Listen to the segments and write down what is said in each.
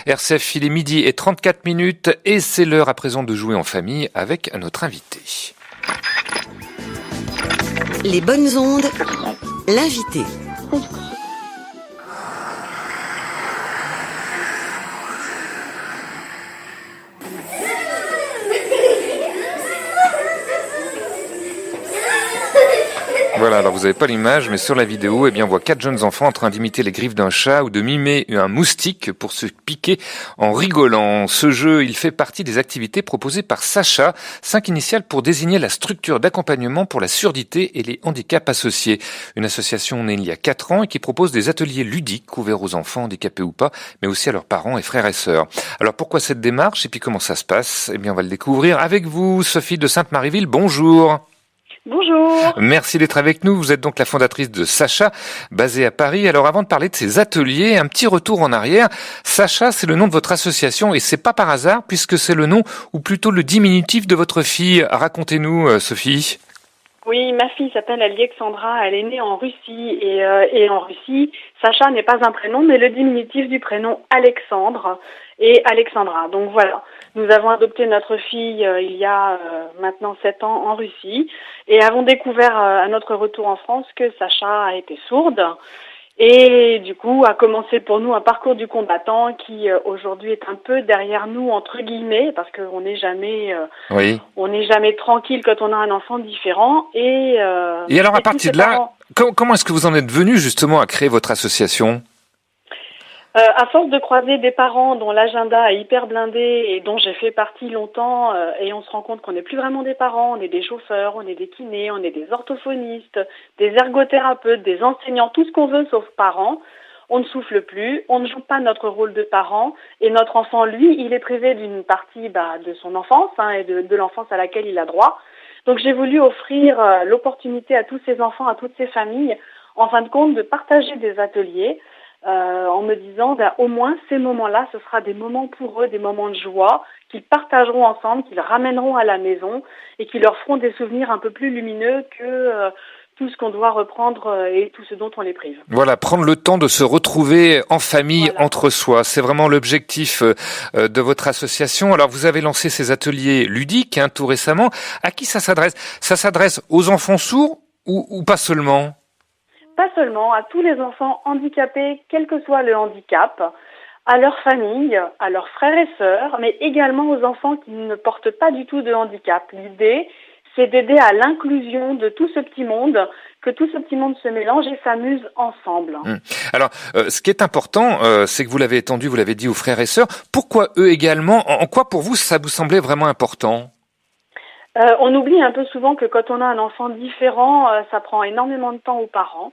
RCF, il est 12h34 et c'est l'heure à présent de jouer en famille avec notre invité. Les bonnes ondes, l'invité. Voilà, alors vous n'avez pas l'image, mais sur la vidéo, on voit 4 jeunes enfants en train d'imiter les griffes d'un chat ou de mimer un moustique pour se piquer en rigolant. Ce jeu, il fait partie des activités proposées par Sacha, 5 initiales pour désigner la structure d'accompagnement pour la surdité et les handicaps associés. Une association née il y a 4 ans et qui propose des ateliers ludiques ouverts aux enfants handicapés ou pas, mais aussi à leurs parents et frères et sœurs. Alors pourquoi cette démarche et puis comment ça se passe? On va le découvrir avec vous, Sophie de Sainte-Marieville. Bonjour. Bonjour. Merci d'être avec nous. Vous êtes donc la fondatrice de Sacha, basée à Paris. Alors avant de parler de ces ateliers, un petit retour en arrière. Sacha, c'est le nom de votre association et c'est pas par hasard puisque c'est le nom ou plutôt le diminutif de votre fille. Racontez-nous, Sophie. Oui, ma fille s'appelle Alexandra, elle est née en Russie et en Russie, Sacha n'est pas un prénom mais le diminutif du prénom Alexandre et Alexandra. Donc voilà, nous avons adopté notre fille il y a maintenant 7 ans en Russie et avons découvert à notre retour en France que Sacha a été sourde. Et du coup, a commencé pour nous un parcours du combattant qui aujourd'hui est un peu derrière nous entre guillemets parce qu'on n'est jamais, on n'est jamais tranquille quand on a un enfant différent. Et alors à partir de là, comment est-ce que vous en êtes venu justement à créer votre association? À force de croiser des parents dont l'agenda est hyper blindé et dont j'ai fait partie longtemps, et on se rend compte qu'on n'est plus vraiment des parents, on est des chauffeurs, on est des kinés, on est des orthophonistes, des ergothérapeutes, des enseignants, tout ce qu'on veut sauf parents. On ne souffle plus, on ne joue pas notre rôle de parent et notre enfant, lui, il est privé d'une partie de son enfance et de l'enfance à laquelle il a droit. Donc j'ai voulu offrir l'opportunité à tous ces enfants, à toutes ces familles, en fin de compte, de partager des ateliers. En me disant au moins ces moments-là, ce sera des moments pour eux, des moments de joie qu'ils partageront ensemble, qu'ils ramèneront à la maison et qui leur feront des souvenirs un peu plus lumineux que tout ce qu'on doit reprendre et tout ce dont on les prive. Voilà, prendre le temps de se retrouver en famille, entre soi. C'est vraiment l'objectif de votre association. Alors vous avez lancé ces ateliers ludiques tout récemment. À qui ça s'adresse? Ça s'adresse aux enfants sourds ou pas seulement? Pas seulement, à tous les enfants handicapés, quel que soit le handicap, à leurs familles, à leurs frères et sœurs, mais également aux enfants qui ne portent pas du tout de handicap. L'idée, c'est d'aider à l'inclusion de tout ce petit monde, que tout ce petit monde se mélange et s'amuse ensemble. Alors, ce qui est important, c'est que vous l'avez étendu, vous l'avez dit aux frères et sœurs. Pourquoi eux également? En quoi pour vous ça vous semblait vraiment important? On oublie un peu souvent que quand on a un enfant différent, ça prend énormément de temps aux parents.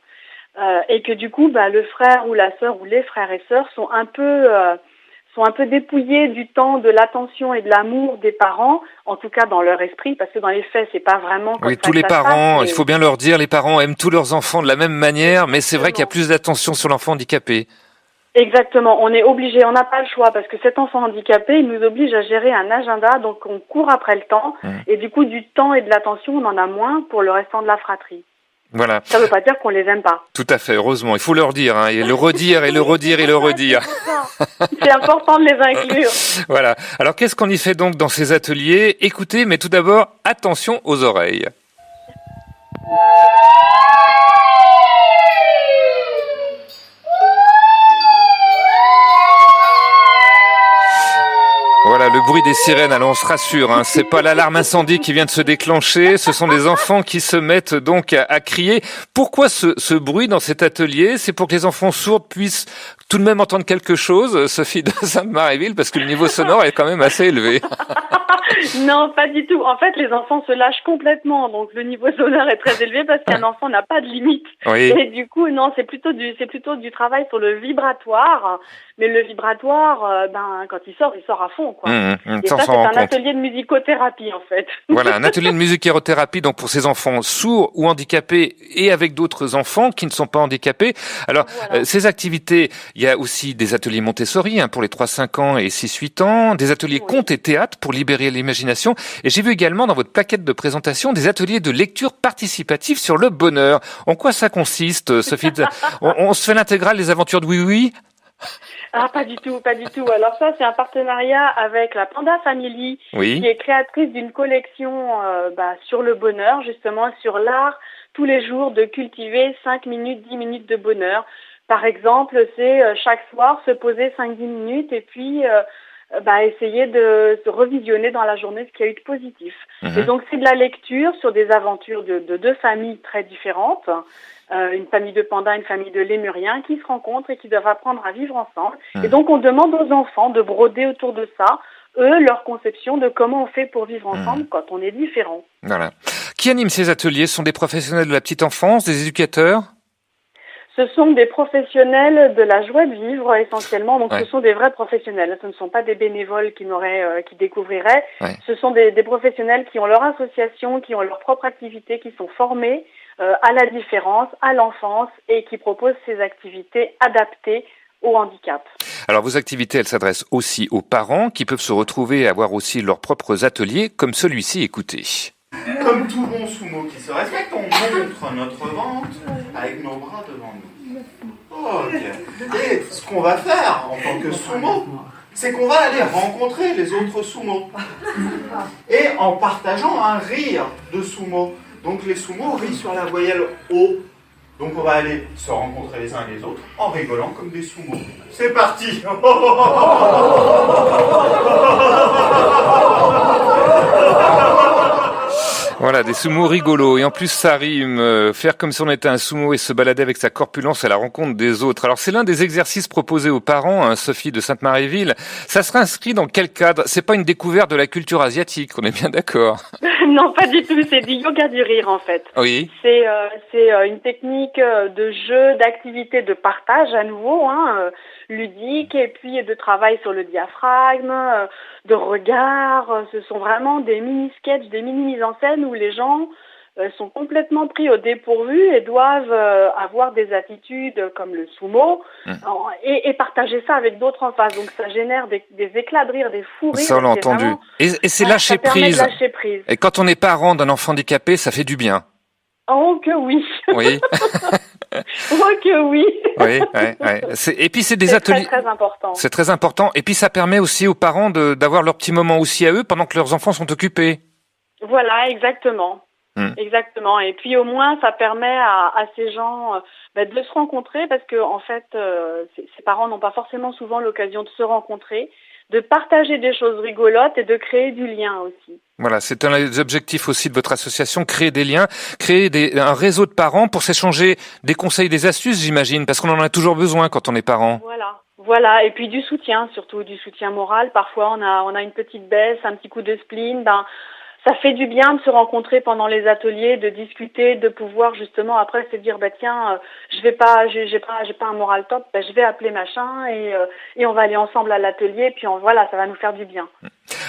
Et que du coup, le frère ou la sœur ou les frères et sœurs sont un peu dépouillés du temps, de l'attention et de l'amour des parents, en tout cas dans leur esprit, parce que dans les faits, c'est pas vraiment comme ça. Oui, tous les parents, il faut bien leur dire, les parents aiment tous leurs enfants de la même manière, mais c'est vrai qu'il y a plus d'attention sur l'enfant handicapé. Exactement, on est obligé, on n'a pas le choix, parce que cet enfant handicapé, il nous oblige à gérer un agenda, donc on court après le temps, et du coup, du temps et de l'attention, on en a moins pour le restant de la fratrie. Voilà. Ça veut pas dire qu'on les aime pas. Tout à fait, heureusement. Il faut leur dire, et le redire, et le redire, et le redire. C'est important de les inclure. Voilà. Alors, qu'est-ce qu'on y fait donc dans ces ateliers? Écoutez, mais tout d'abord, attention aux oreilles. Voilà, le bruit des sirènes, alors on se rassure, c'est pas l'alarme incendie qui vient de se déclencher, ce sont des enfants qui se mettent donc à crier. Pourquoi ce bruit dans cet atelier? C'est pour que les enfants sourds puissent tout de même entendre quelque chose, Sophie de Sainte-Marieville, parce que le niveau sonore est quand même assez élevé. Non, pas du tout. En fait, les enfants se lâchent complètement, donc le niveau sonore est très élevé parce qu'un enfant n'a pas de limite. Oui. Et du coup, non, c'est plutôt du travail sur le vibratoire. Mais le vibratoire, quand il sort à fond, quoi. Et ça, c'est un atelier de musicothérapie, en fait. Voilà, un atelier de musicothérapie, donc pour ces enfants sourds ou handicapés et avec d'autres enfants qui ne sont pas handicapés. Alors, voilà. Ces activités, il y a aussi des ateliers Montessori pour les 3-5 ans et 6-8 ans, des ateliers contes et théâtre pour libérer l'imagination. Et j'ai vu également dans votre plaquette de présentation des ateliers de lecture participative sur le bonheur. En quoi ça consiste, Sophie? On se fait l'intégrale des aventures de Oui Oui? Ah, pas du tout, pas du tout. Alors ça, c'est un partenariat avec la Panda Family, Oui. qui est créatrice d'une collection sur le bonheur, justement, sur l'art, tous les jours, de cultiver 5 minutes, 10 minutes de bonheur. Par exemple, c'est chaque soir se poser 5-10 minutes et puis essayer de se revisionner dans la journée ce qu'il y a eu de positif. Et donc, c'est de la lecture sur des aventures de deux familles très différentes. Une famille de pandas, une famille de lémuriens qui se rencontrent et qui doivent apprendre à vivre ensemble. Et donc, on demande aux enfants de broder autour de ça, eux, leur conception de comment on fait pour vivre ensemble quand on est différents. Voilà. Qui anime ces ateliers? Ce sont des professionnels de la petite enfance, des éducateurs? Ce sont des professionnels de la joie de vivre essentiellement, donc ce sont des vrais professionnels. Ce ne sont pas des bénévoles qui découvriraient. Ce sont des professionnels qui ont leur association, qui ont leur propre activité, qui sont formés à la différence, à l'enfance et qui proposent ces activités adaptées au handicap. Alors vos activités, elles s'adressent aussi aux parents qui peuvent se retrouver et avoir aussi leurs propres ateliers comme celui-ci. Écoutez. Comme tout bon sumo qui se respecte, on montre notre ventre avec nos bras devant nous. Ok. Et ce qu'on va faire en tant que sumo, c'est qu'on va aller rencontrer les autres sumo. Et en partageant un rire de sumo. Donc les sumo rient sur la voyelle O. Donc on va aller se rencontrer les uns et les autres en rigolant comme des sumo. C'est parti. Voilà, des sumo rigolos. Et en plus, ça rime. Faire comme si on était un sumo et se balader avec sa corpulence à la rencontre des autres. Alors, c'est l'un des exercices proposés aux parents, hein, Sophie de Sainte-Marie-Ville. Ça sera inscrit dans quel cadre? C'est pas une découverte de la culture asiatique, on est bien d'accord? Non, pas du tout. C'est du yoga du rire, en fait. Oui. C'est une technique de jeu, d'activité, de partage à nouveau, ludique, et puis de travail sur le diaphragme, de regard. Ce sont vraiment des mini-sketchs, des mini-mises en scène où les gens sont complètement pris au dépourvu et doivent avoir des attitudes comme le sumo et partager ça avec d'autres en face. Donc ça génère des éclats de rire, des fous rires. Ça, on l'a entendu. Vraiment, et c'est lâcher prise. Lâcher prise. Et quand on est parent d'un enfant handicapé, ça fait du bien. Oh que oui. Oui. Oh que oui. Oui, ouais. Et puis c'est des ateliers. C'est très important. C'est très important. Et puis ça permet aussi aux parents d'avoir leur petit moment aussi à eux pendant que leurs enfants sont occupés. Voilà, exactement. Exactement. Et puis au moins, ça permet à ces gens de se rencontrer parce que en fait, ces parents n'ont pas forcément souvent l'occasion de se rencontrer, de partager des choses rigolotes et de créer du lien aussi. Voilà, c'est un des objectifs aussi de votre association, créer des liens, créer un réseau de parents pour s'échanger des conseils, des astuces, j'imagine, parce qu'on en a toujours besoin quand on est parent. Voilà, et puis du soutien, surtout du soutien moral. Parfois, on a une petite baisse, un petit coup de spleen, ça fait du bien de se rencontrer pendant les ateliers, de discuter, de pouvoir justement après se dire j'ai pas un moral top, je vais appeler machin et on va aller ensemble à l'atelier puis ça va nous faire du bien.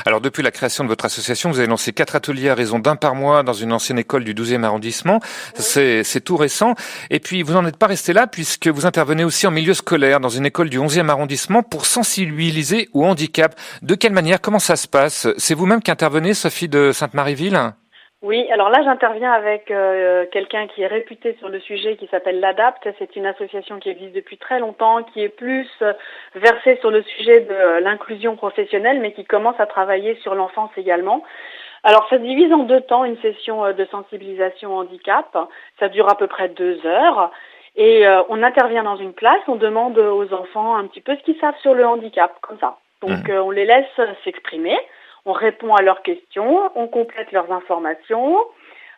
Alors depuis la création de votre association, vous avez lancé 4 ateliers à raison d'un par mois dans une ancienne école du 12e arrondissement. Oui. C'est tout récent. Et puis vous n'en êtes pas resté là puisque vous intervenez aussi en milieu scolaire dans une école du 11e arrondissement pour sensibiliser au handicap. De quelle manière? Comment ça se passe? C'est vous-même qui intervenez, Sophie de Sainte-Marie-Ville? Oui, alors là j'interviens avec quelqu'un qui est réputé sur le sujet qui s'appelle l'ADAPT. C'est une association qui existe depuis très longtemps, qui est plus versée sur le sujet de l'inclusion professionnelle, mais qui commence à travailler sur l'enfance également. Alors ça se divise en 2 temps, une session de sensibilisation au handicap. Ça dure à peu près 2 heures. Et on intervient dans une classe, on demande aux enfants un petit peu ce qu'ils savent sur le handicap, comme ça. Donc on les laisse s'exprimer. On répond à leurs questions, on complète leurs informations,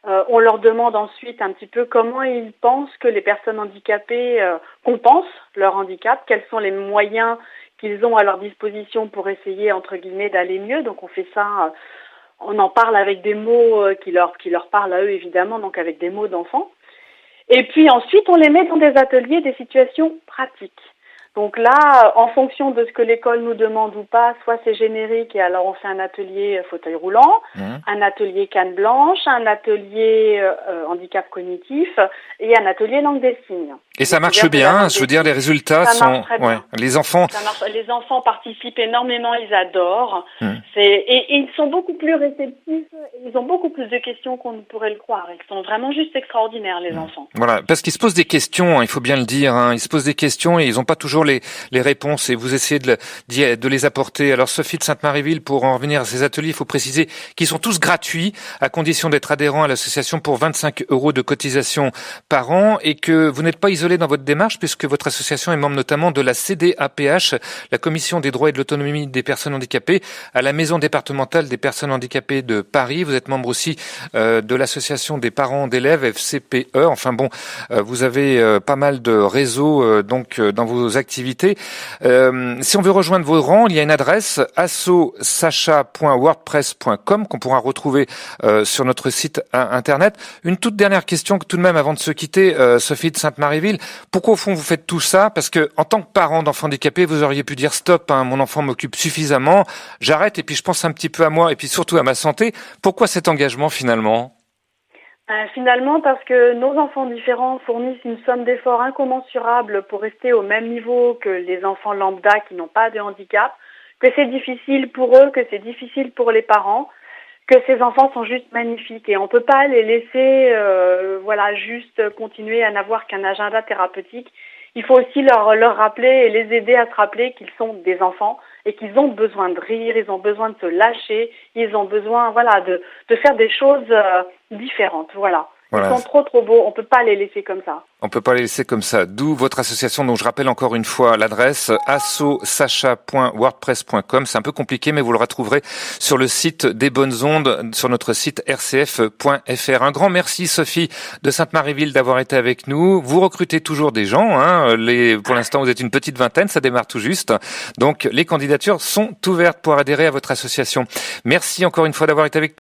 on leur demande ensuite un petit peu comment ils pensent que les personnes handicapées compensent leur handicap, quels sont les moyens qu'ils ont à leur disposition pour essayer, entre guillemets, d'aller mieux. Donc on fait ça, on en parle avec des mots qui leur parlent à eux évidemment, donc avec des mots d'enfants. Et puis ensuite on les met dans des ateliers, des situations pratiques. Donc là, en fonction de ce que l'école nous demande ou pas, soit c'est générique et alors on fait un atelier fauteuil roulant, un atelier canne blanche, un atelier handicap cognitif et un atelier langue des signes. Et ça marche C'est-à-dire bien, d'avoir je veux dire, les résultats Ça sont... marche très bien. Les enfants... Ça marche. Les enfants participent énormément, ils adorent. Hmm. Et ils sont beaucoup plus réceptifs, ils ont beaucoup plus de questions qu'on ne pourrait le croire. Ils sont vraiment juste extraordinaires, les enfants. Voilà, parce qu'ils se posent des questions, hein, il faut bien le dire. Hein, ils se posent des questions et ils n'ont pas toujours les réponses. Et vous essayez de les apporter. Alors Sophie de Sainte-Maryville, pour en revenir à ces ateliers, il faut préciser qu'ils sont tous gratuits, à condition d'être adhérent à l'association pour 25 € de cotisation par an, et que vous n'êtes pas isolé dans votre démarche, puisque votre association est membre notamment de la CDAPH, la Commission des droits et de l'autonomie des personnes handicapées, à la Maison départementale des personnes handicapées de Paris. Vous êtes membre aussi de l'association des parents d'élèves, FCPE. Enfin bon, vous avez pas mal de réseaux dans vos activités. Si on veut rejoindre vos rangs, il y a une adresse assosacha.wordpress.com qu'on pourra retrouver sur notre site internet. Une toute dernière question tout de même avant de se quitter, Sophie de Sainte-Maryville. Pourquoi au fond vous faites tout ça? Parce que en tant que parent d'enfants handicapés, vous auriez pu dire stop, hein, mon enfant m'occupe suffisamment, j'arrête et puis je pense un petit peu à moi et puis surtout à ma santé. Pourquoi cet engagement finalement? Finalement, parce que nos enfants différents fournissent une somme d'efforts incommensurable pour rester au même niveau que les enfants lambda qui n'ont pas de handicap, que c'est difficile pour eux, que c'est difficile pour les parents, que ces enfants sont juste magnifiques et on peut pas les laisser juste continuer à n'avoir qu'un agenda thérapeutique. Il faut aussi leur rappeler et les aider à se rappeler qu'ils sont des enfants et qu'ils ont besoin de rire, ils ont besoin de se lâcher, ils ont besoin de faire des choses différentes. Voilà. Ils sont trop beaux, on peut pas les laisser comme ça. On peut pas les laisser comme ça. D'où votre association, dont je rappelle encore une fois l'adresse assosacha.wordpress.com. C'est un peu compliqué, mais vous le retrouverez sur le site des Bonnes Ondes, sur notre site rcf.fr. Un grand merci, Sophie de Sainte-Maryville, d'avoir été avec nous. Vous recrutez toujours des gens, hein. Pour l'instant, vous êtes une petite vingtaine, ça démarre tout juste. Donc, les candidatures sont ouvertes pour adhérer à votre association. Merci encore une fois d'avoir été avec nous.